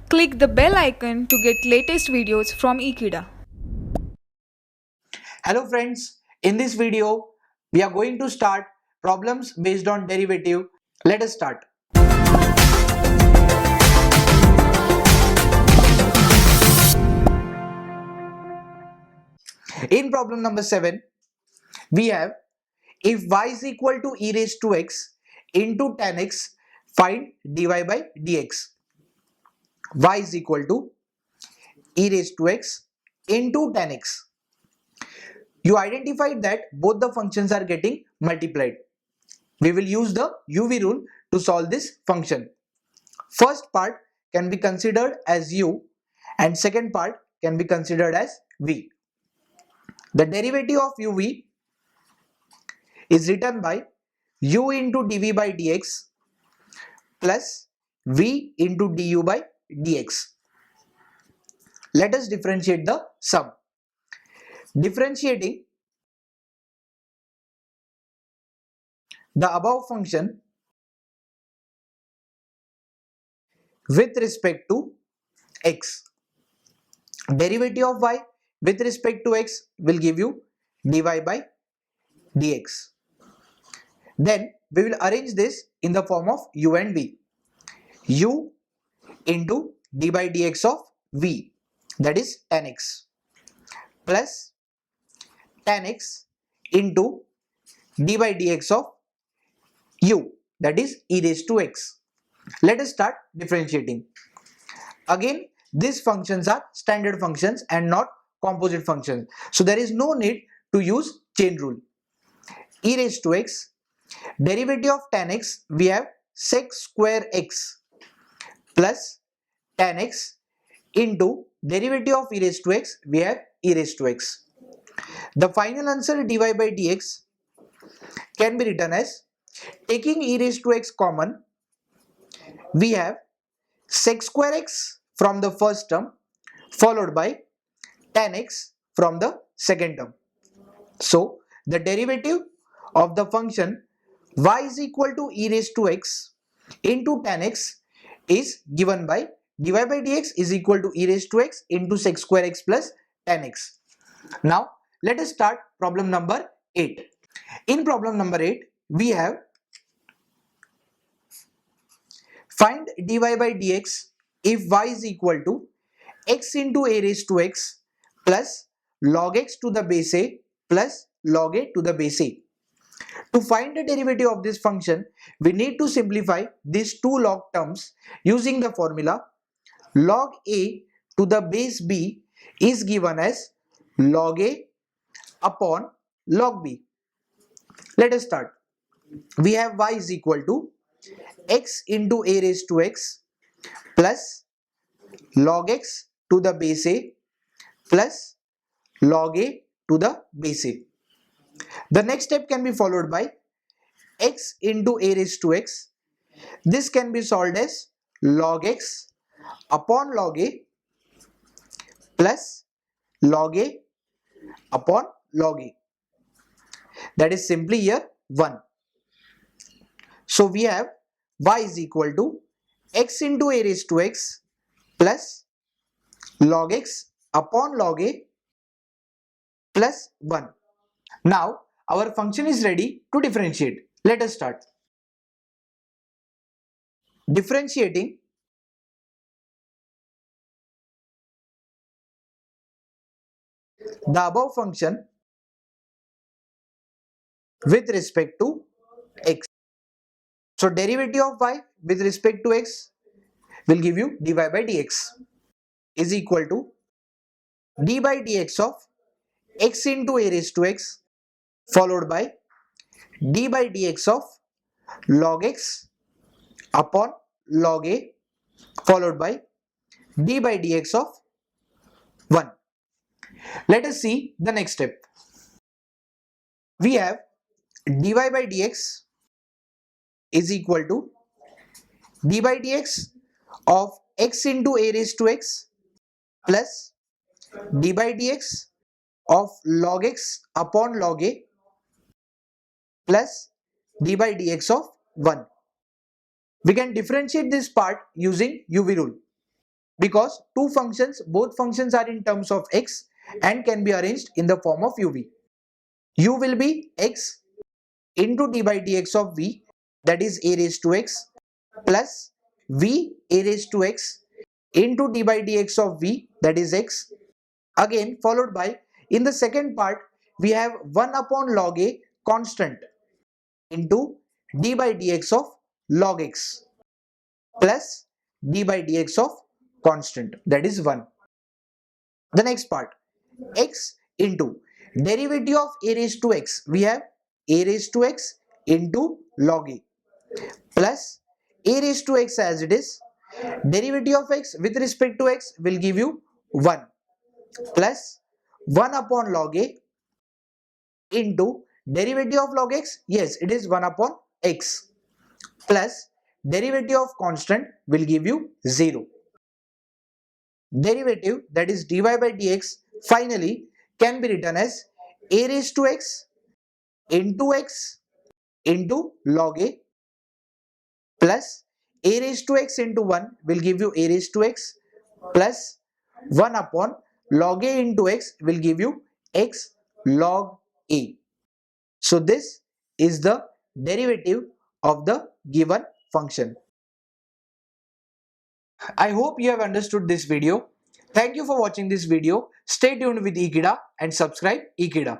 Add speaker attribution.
Speaker 1: Click the bell icon to get latest videos from Ekeeda.
Speaker 2: Hello friends, in this video we are going to start problems based on derivative. Let us start. In problem number 7, we have if y is equal to e raised to x into tan x, find dy by dx. Y is equal to e raised to x into tan x. You identified that both the functions are getting multiplied. We will use the UV rule to solve this function. First part can be considered as u and second part can be considered as v. The derivative of uv is written by u into dv by dx plus v into du by dx. Let us differentiate the sum. Differentiating the above function with respect to x. Derivative of y with respect to x will give you dy by dx. Then we will arrange this in the form of u and v. U into d by dx of v, that is tan x, plus tan x into d by dx of u, that is e raised to x. Let us start differentiating. Again, these functions are standard functions and not composite functions, so there is no need to use chain rule. E raised to x, derivative of tan x, we have sec square x plus tan x into derivative of e raised to x, we have e raised to x. The final answer dy by dx can be written as, taking e raised to x common, we have sec square x from the first term followed by tan x from the second term. So the derivative of the function y is equal to e raised to x into tan x is given by dy by dx is equal to e raised to x into sec square x plus tan x. Now let us start problem number 8. In problem number 8, we have find dy by dx if y is equal to x into a raised to x plus log x to the base a plus log a to the base a. To find the derivative of this function, we need to simplify these two log terms using the formula log a to the base b is given as log a upon log b. Let us start. We have y is equal to x into a raised to x plus log x to the base a plus log a to the base a. The next step can be followed by x into a raised to x. This can be solved as log x upon log a plus log a upon log a. That is simply here 1. So we have y is equal to x into a raised to x plus log x upon log a plus 1. Now our function is ready to differentiate. Let us start. Differentiating the above function with respect to x. So derivative of y with respect to x will give you dy by dx is equal to d by dx of x into a raised to x followed by d by dx of log x upon log a followed by d by dx of 1. Let us see the next step. We have dy by dx is equal to d by dx of x into a raised to x plus d by dx of log x upon log a plus d by dx of 1. We can differentiate this part using UV rule. because both functions are in terms of x and can be arranged in the form of uv. U will be x into d by dx of v, that is a raised to x, plus v a raised to x into d by dx of v, that is x, again followed by, in the second part, we have 1 upon log a constant into d by dx of log x plus d by dx of constant, that is 1. The next part, x into derivative of a raised to x, we have a raised to x into log a plus a raised to x as it is, derivative of x with respect to x will give you 1 plus 1 upon log a into derivative of log x, yes it is 1 upon x, plus derivative of constant will give you 0. Derivative, that is dy by dx, finally can be written as a raised to x into log a plus a raised to x into 1 will give you a raised to x plus 1 upon log a into x will give you x log a. So this is the derivative of the given function. I hope you have understood this video. Thank you for watching this video. Stay tuned with Ekeeda and subscribe Ekeeda.